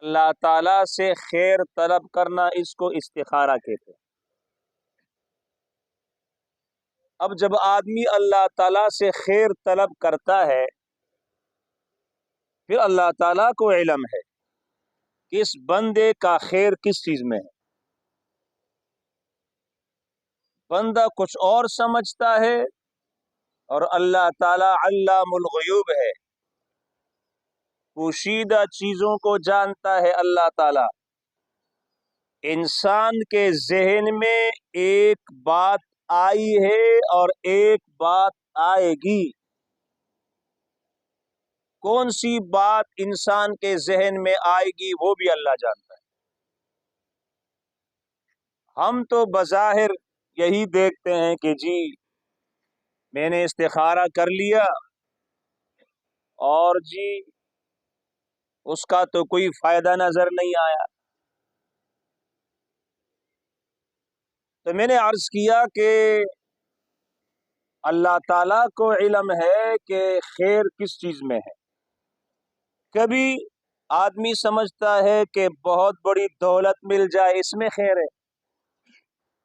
اللہ تعالیٰ سے خیر طلب کرنا اس کو استخارہ کہتے ہیں۔ اب جب آدمی اللہ تعالیٰ سے خیر طلب کرتا ہے، پھر اللہ تعالیٰ کو علم ہے کہ اس بندے کا خیر کس چیز میں ہے۔ بندہ کچھ اور سمجھتا ہے اور اللہ تعالیٰ علام الغیوب ہے، پوشیدہ چیزوں کو جانتا ہے اللہ تعالیٰ۔ انسان کے ذہن میں ایک بات آئی ہے اور ایک بات آئے گی۔ کون سی بات انسان کے ذہن میں آئے گی وہ بھی اللہ جانتا ہے۔ ہم تو بظاہر یہی دیکھتے ہیں کہ جی میں نے استخارہ کر لیا اور جی اس کا تو کوئی فائدہ نظر نہیں آیا۔ تو میں نے عرض کیا کہ اللہ تعالیٰ کو علم ہے کہ خیر کس چیز میں ہے۔ کبھی آدمی سمجھتا ہے کہ بہت بڑی دولت مل جائے اس میں خیر ہے،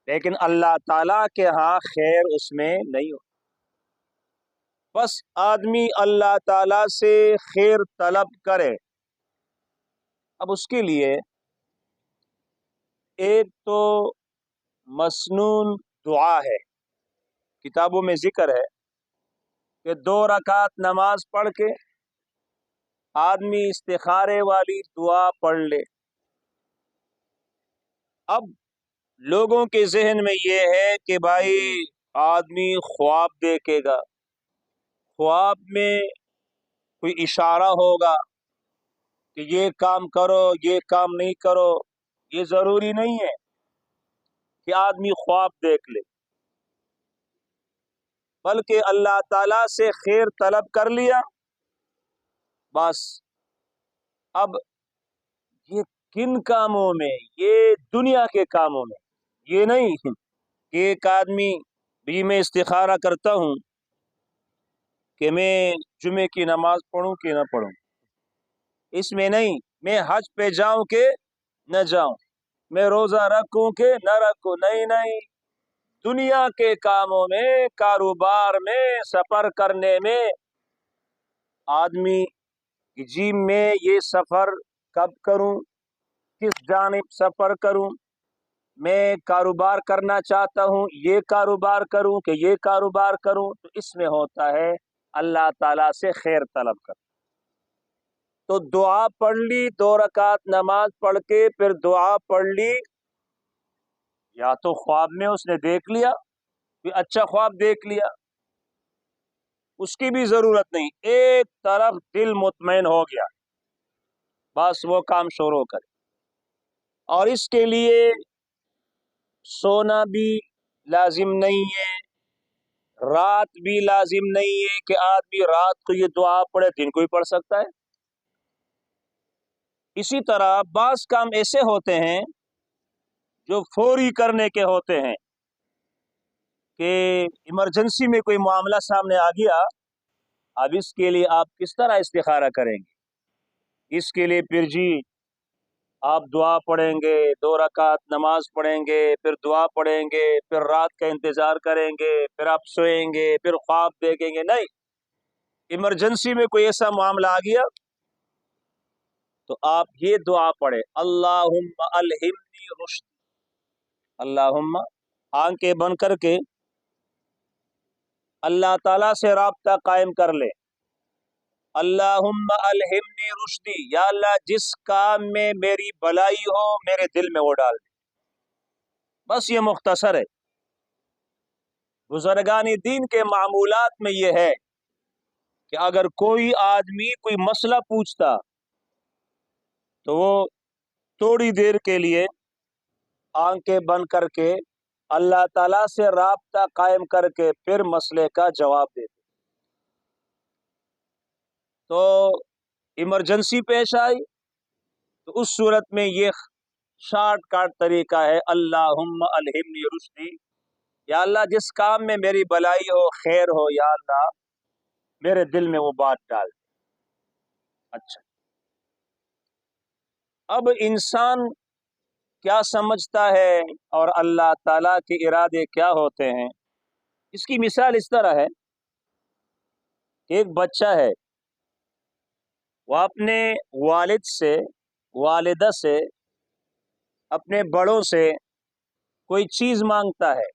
لیکن اللہ تعالیٰ کے ہاں خیر اس میں نہیں ہو۔ بس آدمی اللہ تعالیٰ سے خیر طلب کرے۔ اب اس کے لیے ایک تو مسنون دعا ہے، کتابوں میں ذکر ہے کہ 2 رکعت نماز پڑھ کے آدمی استخارے والی دعا پڑھ لے۔ اب لوگوں کے ذہن میں یہ ہے کہ بھائی آدمی خواب دیکھے گا، خواب میں کوئی اشارہ ہوگا کہ یہ کام کرو یہ کام نہیں کرو۔ یہ ضروری نہیں ہے کہ آدمی خواب دیکھ لے، بلکہ اللہ تعالیٰ سے خیر طلب کر لیا بس۔ اب یہ کن کاموں میں؟ یہ دنیا کے کاموں میں، یہ نہیں کہ ایک آدمی بھی میں استخارہ کرتا ہوں کہ میں جمعے کی نماز پڑھوں کہ نہ پڑھوں، اس میں نہیں۔ میں حج پہ جاؤں کہ نہ جاؤں، میں روزہ رکھوں کہ نہ رکھوں، نہیں۔ دنیا کے کاموں میں، کاروبار میں، سفر کرنے میں آدمی جی میں یہ سفر کب کروں، کس جانب سفر کروں، میں کاروبار کرنا چاہتا ہوں، یہ کاروبار کروں کہ یہ کاروبار کروں، تو اس میں ہوتا ہے اللہ تعالیٰ سے خیر طلب کر۔ تو دعا پڑھ لی، 2 رکعت نماز پڑھ کے پھر دعا پڑھ لی، یا تو خواب میں اس نے دیکھ لیا، کوئی اچھا خواب دیکھ لیا، اس کی بھی ضرورت نہیں، ایک طرف دل مطمئن ہو گیا، بس وہ کام شروع کرے۔ اور اس کے لیے سونا بھی لازم نہیں ہے، رات بھی لازم نہیں ہے کہ آدمی رات کو یہ دعا پڑھے، دن کو ہی پڑھ سکتا ہے۔ اسی طرح بعض کام ایسے ہوتے ہیں جو فوری کرنے کے ہوتے ہیں کہ ایمرجنسی میں کوئی معاملہ سامنے آ گیا، اب اس کے لیے آپ کس طرح استخارہ کریں گے؟ اس کے لیے پھر جی آپ دعا پڑھیں گے، 2 رکعت نماز پڑھیں گے، پھر دعا پڑھیں گے، پھر رات کا انتظار کریں گے، پھر آپ سوئیں گے، پھر خواب دیکھیں گے، نہیں۔ ایمرجنسی میں کوئی ایسا معاملہ آ گیا تو آپ یہ دعا پڑھیں، اللہم الہمنی رشد۔ اللہم، آنکھیں بند کر کے اللہ تعالیٰ سے رابطہ قائم کر لے، اللہم الہمنی رشدی، یا اللہ جس کام میں میری بھلائی ہو میرے دل میں وہ ڈال دے۔ بس یہ مختصر ہے۔ بزرگان دین کے معمولات میں یہ ہے کہ اگر کوئی آدمی کوئی مسئلہ پوچھتا تو وہ تھوڑی دیر کے لیے آنکھیں بند کر کے اللہ تعالیٰ سے رابطہ قائم کر کے پھر مسئلے کا جواب دیتے۔ تو ایمرجنسی پیش آئی تو اس صورت میں یہ شارٹ کٹ طریقہ ہے، اللہم الہمنی رشدی، یا اللہ جس کام میں میری بھلائی ہو، خیر ہو، یا اللہ میرے دل میں وہ بات ڈال۔ اچھا، اب انسان کیا سمجھتا ہے اور اللہ تعالیٰ کے ارادے کیا ہوتے ہیں، اس کی مثال اس طرح ہے کہ ایک بچہ ہے، وہ اپنے والد سے، والدہ سے، اپنے بڑوں سے کوئی چیز مانگتا ہے،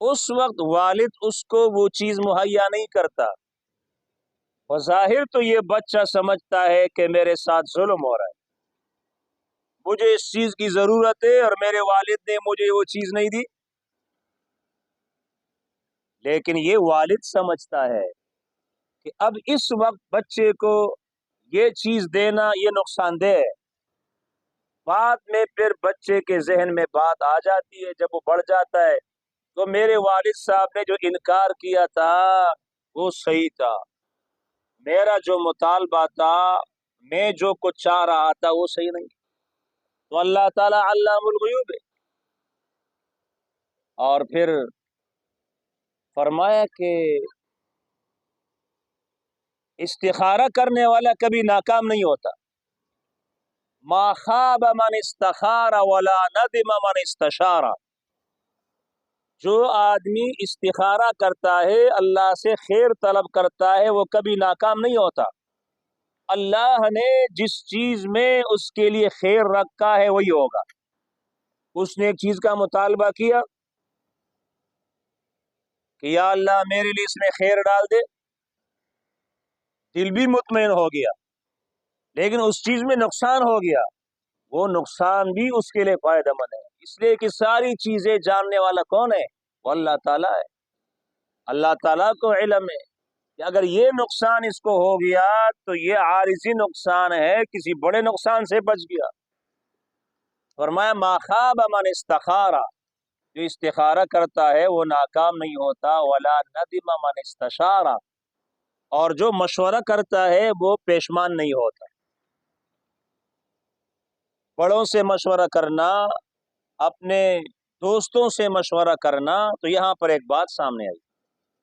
اس وقت والد اس کو وہ چیز مہیا نہیں کرتا، بظاہر تو یہ بچہ سمجھتا ہے کہ میرے ساتھ ظلم ہو رہا ہے، مجھے اس چیز کی ضرورت ہے اور میرے والد نے مجھے وہ چیز نہیں دی، لیکن یہ والد سمجھتا ہے کہ اب اس وقت بچے کو یہ چیز دینا یہ نقصان دہ ہے۔ بعد میں پھر بچے کے ذہن میں بات آ جاتی ہے، جب وہ بڑھ جاتا ہے تو میرے والد صاحب نے جو انکار کیا تھا وہ صحیح تھا، میرا جو مطالبہ تھا، میں جو کچھ چاہ رہا تھا وہ صحیح نہیں۔ تو اللہ تعالی علام الغیوب ہے، اور پھر فرمایا کہ استخارہ کرنے والا کبھی ناکام نہیں ہوتا، ما خاب من استخار ولا ندم من استشار، جو آدمی استخارہ کرتا ہے، اللہ سے خیر طلب کرتا ہے، وہ کبھی ناکام نہیں ہوتا۔ اللہ نے جس چیز میں اس کے لیے خیر رکھا ہے وہی ہوگا۔ اس نے ایک چیز کا مطالبہ کیا کہ یا اللہ میرے لیے اس میں خیر ڈال دے، دل بھی مطمئن ہو گیا، لیکن اس چیز میں نقصان ہو گیا، وہ نقصان بھی اس کے لیے فائدہ مند ہے، اس لیے کہ ساری چیزیں جاننے والا کون ہے؟ وہ اللہ تعالیٰ ہے۔ اللہ تعالیٰ کو علم ہے کہ اگر یہ نقصان اس کو ہو گیا تو یہ عارضی نقصان ہے، کسی بڑے نقصان سے بچ گیا۔ فرمایا ما خاب من استخارہ، جو استخارہ کرتا ہے وہ ناکام نہیں ہوتا، ولا ندم من استشارہ، اور جو مشورہ کرتا ہے وہ پیشمان نہیں ہوتا۔ بڑوں سے مشورہ کرنا، اپنے دوستوں سے مشورہ کرنا، تو یہاں پر ایک بات سامنے آئی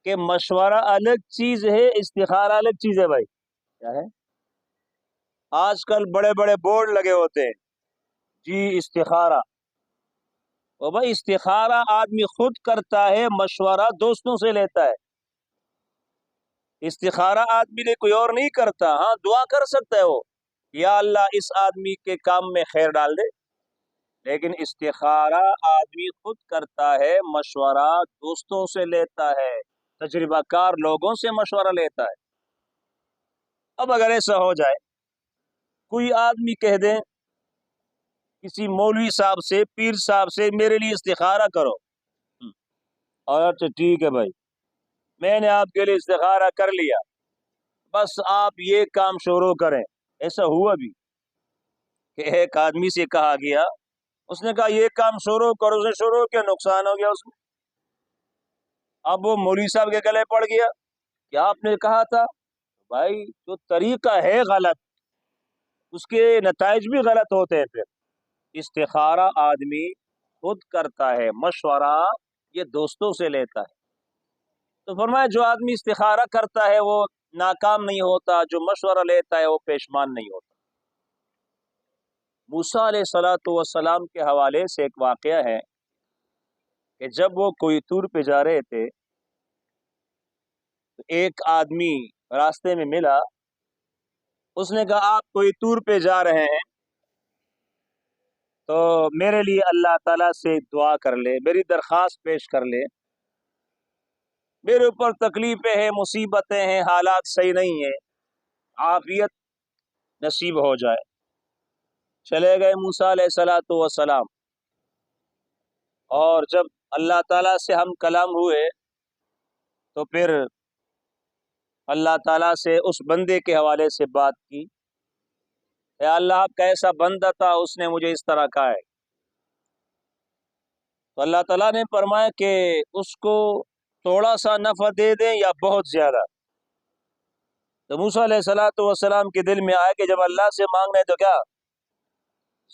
کہ مشورہ الگ چیز ہے، استخارہ الگ چیز ہے۔ بھائی کیا ہے؟ آج کل بڑے بڑے بورڈ لگے ہوتے ہیں، جی استخارہ، اور بھائی استخارہ آدمی خود کرتا ہے، مشورہ دوستوں سے لیتا ہے۔ استخارہ آدمی نے کوئی اور نہیں کرتا، ہاں دعا کر سکتا ہے وہ، یا اللہ اس آدمی کے کام میں خیر ڈال دے، لیکن استخارہ آدمی خود کرتا ہے، مشورہ دوستوں سے لیتا ہے، تجربہ کار لوگوں سے مشورہ لیتا ہے۔ اب اگر ایسا ہو جائے، کوئی آدمی کہہ دیں کسی مولوی صاحب سے، پیر صاحب سے، میرے لیے استخارہ کرو، اچھا ٹھیک ہے بھائی، میں نے آپ کے لیے استخارہ کر لیا، بس آپ یہ کام شروع کریں۔ ایسا ہوا بھی کہ ایک آدمی سے کہا گیا، اس نے کہا یہ کام شروع کرو، اس نے شروع کیا، نقصان ہو گیا اس میں۔ اب وہ مولوی صاحب کے گلے پڑ گیا، کیا آپ نے کہا تھا؟ بھائی جو طریقہ ہے غلط، اس کے نتائج بھی غلط ہوتے ہیں۔ پھر استخارہ آدمی خود کرتا ہے، مشورہ یہ دوستوں سے لیتا ہے۔ تو فرمایا جو آدمی استخارہ کرتا ہے وہ ناکام نہیں ہوتا، جو مشورہ لیتا ہے وہ پیشمان نہیں ہوتا۔ موسیٰ علیہ الصلوۃ والسلام کے حوالے سے ایک واقعہ ہے کہ جب وہ کوئی طور پہ جا رہے تھے تو ایک آدمی راستے میں ملا، اس نے کہا آپ کوئی طور پہ جا رہے ہیں تو میرے لیے اللہ تعالیٰ سے دعا کر لے، میری درخواست پیش کر لے، میرے اوپر تکلیفیں ہیں، مصیبتیں ہیں، حالات صحیح نہیں ہیں، عافیت نصیب ہو جائے۔ چلے گئے موسیٰ علیہ الصلوۃ والسلام، اور جب اللہ تعالیٰ سے ہم کلام ہوئے تو پھر اللہ تعالیٰ سے اس بندے کے حوالے سے بات کی، اے اللہ آپ کا ایسا بندہ تھا، اس نے مجھے اس طرح کہا ہے۔ تو اللہ تعالیٰ نے فرمایا کہ اس کو تھوڑا سا نفع دے دیں یا بہت زیادہ۔ تو موسیٰ علیہ الصلوۃ والسلام کے دل میں آیا کہ جب اللہ سے مانگنا ہے تو کیا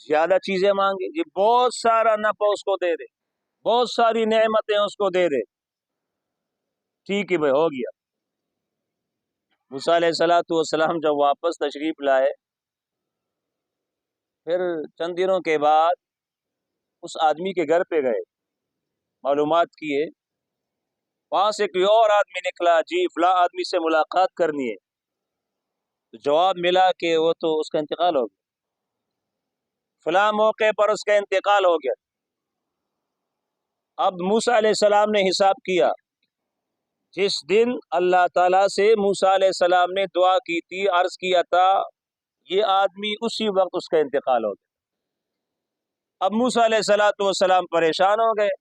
زیادہ چیزیں مانگے، یہ بہت سارا نفع اس کو دے دے، بہت ساری نعمتیں اس کو دے دے۔ ٹھیک ہے بھائی، ہو گیا۔ موسیٰ علیہ الصلوۃ والسلام جب واپس تشریف لائے پھر چند دنوں کے بعد اس آدمی کے گھر پہ گئے، معلومات کیے، وہاں سے کوئی اور آدمی نکلا، جی فلاں آدمی سے ملاقات کرنی ہے، تو جواب ملا کہ وہ تو اس کا انتقال ہو گیا، فلاں موقع پر اس کا انتقال ہو گیا۔ اب موسیٰ علیہ السلام نے حساب کیا، جس دن اللہ تعالیٰ سے موسیٰ علیہ السلام نے دعا کی تھی، عرض کیا تھا، یہ آدمی اسی وقت اس کا انتقال ہو گیا۔ اب موسیٰ علیہ السلام پریشان ہو گئے،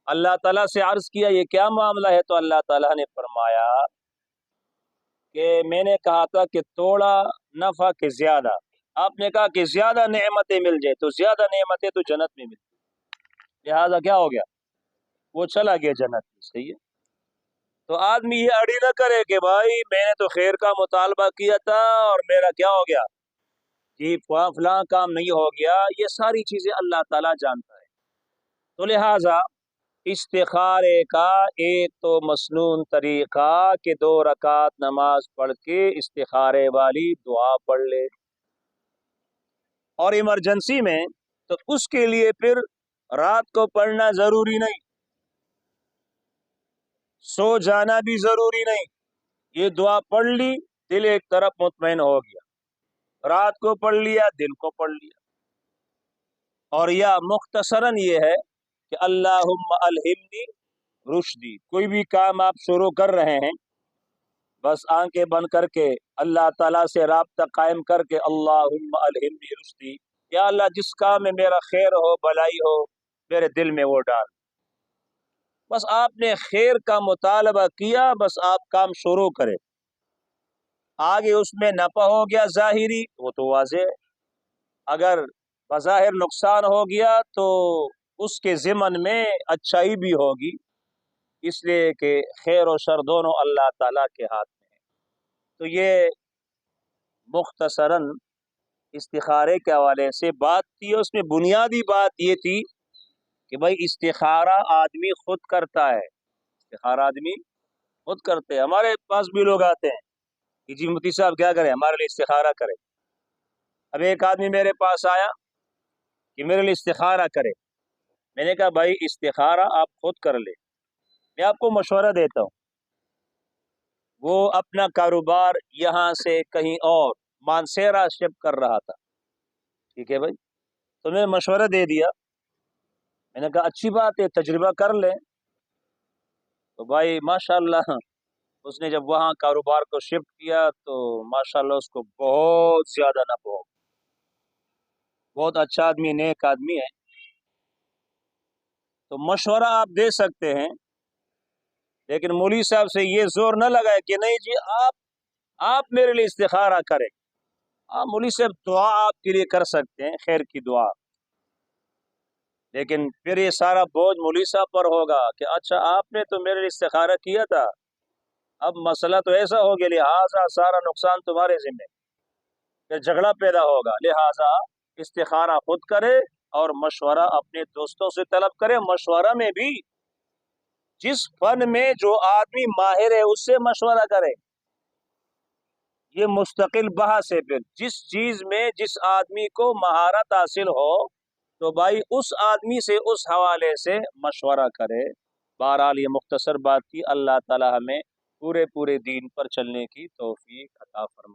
اللہ تعالیٰ سے عرض کیا یہ کیا معاملہ ہے؟ تو اللہ تعالیٰ نے فرمایا کہ میں نے کہا تھا کہ تھوڑا نفع کے زیادہ، آپ نے کہا کہ زیادہ نعمتیں مل جائے، تو زیادہ نعمتیں تو جنت میں ملتی، لہذا کیا ہو گیا؟ وہ چلا گیا جنت میں، صحیح ہے؟ تو آدمی یہ اڑی نہ کرے کہ بھائی میں نے تو خیر کا مطالبہ کیا تھا اور میرا کیا ہو گیا، جی فلاں کام نہیں ہو گیا، یہ ساری چیزیں اللہ تعالیٰ جانتا ہے۔ تو لہٰذا استخارے کا ایک تو مسنون طریقہ کہ 2 رکعت نماز پڑھ کے استخارے والی دعا پڑھ لے، اور ایمرجنسی میں تو اس کے لیے پھر رات کو پڑھنا ضروری نہیں، سو جانا بھی ضروری نہیں، یہ دعا پڑھ لی، دل ایک طرف مطمئن ہو گیا، رات کو پڑھ لیا، دن کو پڑھ لیا۔ اور یا مختصراً یہ ہے کہ اللہم الہمنی رشدی، کوئی بھی کام آپ شروع کر رہے ہیں، بس آنکھیں بند کر کے اللہ تعالیٰ سے رابطہ قائم کر کے اللہم الہمنی رشدی، یا اللہ جس کام میں میرا خیر ہو، بھلائی ہو، میرے دل میں وہ ڈال۔ بس آپ نے خیر کا مطالبہ کیا، بس آپ کام شروع کریں، آگے اس میں نفع ہو گیا ظاہری، وہ تو واضح ہے، اگر بظاہر نقصان ہو گیا تو اس کے ضمن میں اچھائی بھی ہوگی، اس لیے کہ خیر و شر دونوں اللہ تعالیٰ کے ہاتھ میں ہیں۔ تو یہ مختصراً استخارے کے حوالے سے بات تھی، اس میں بنیادی بات یہ تھی کہ بھائی استخارہ آدمی خود کرتا ہے، استخارہ آدمی خود کرتے ہیں۔ ہمارے پاس بھی لوگ آتے ہیں کہ جی مفتی صاحب کیا کریں، ہمارے لیے استخارہ کریں۔ اب ایک آدمی میرے پاس آیا کہ میرے لیے استخارہ کرے، میں نے کہا بھائی استخارہ آپ خود کر لیں، میں آپ کو مشورہ دیتا ہوں۔ وہ اپنا کاروبار یہاں سے کہیں اور مانسیرا شفٹ کر رہا تھا، ٹھیک ہے بھائی، تو میں مشورہ دے دیا، میں نے کہا اچھی بات ہے، تجربہ کر لیں۔ تو بھائی ماشاءاللہ اس نے جب وہاں کاروبار کو شفٹ کیا تو ماشاءاللہ اس کو بہت زیادہ نفع ہو، بہت اچھا آدمی، نیک آدمی ہے۔ تو مشورہ آپ دے سکتے ہیں، لیکن مولوی صاحب سے یہ زور نہ لگائے کہ نہیں جی آپ میرے لیے استخارہ کریں۔ آپ مولوی صاحب دعا آپ کے لیے کر سکتے ہیں، خیر کی دعا، لیکن پھر یہ سارا بوجھ مولوی صاحب پر ہوگا کہ اچھا آپ نے تو میرے لیے استخارہ کیا تھا، اب مسئلہ تو ایسا ہو گیا، لہٰذا سارا نقصان تمہارے ذمہ، پھر جھگڑا پیدا ہوگا۔ لہٰذا استخارہ خود کرے اور مشورہ اپنے دوستوں سے طلب کرے، مشورہ میں بھی جس فن میں جو آدمی ماہر ہے اس سے مشورہ کرے، یہ مستقل بحث ہے۔ پھر جس چیز میں جس آدمی کو مہارت حاصل ہو تو بھائی اس آدمی سے اس حوالے سے مشورہ کرے۔ بہرحال یہ مختصر بات تھی، اللہ تعالی ہمیں پورے دین پر چلنے کی توفیق عطا فرمائے۔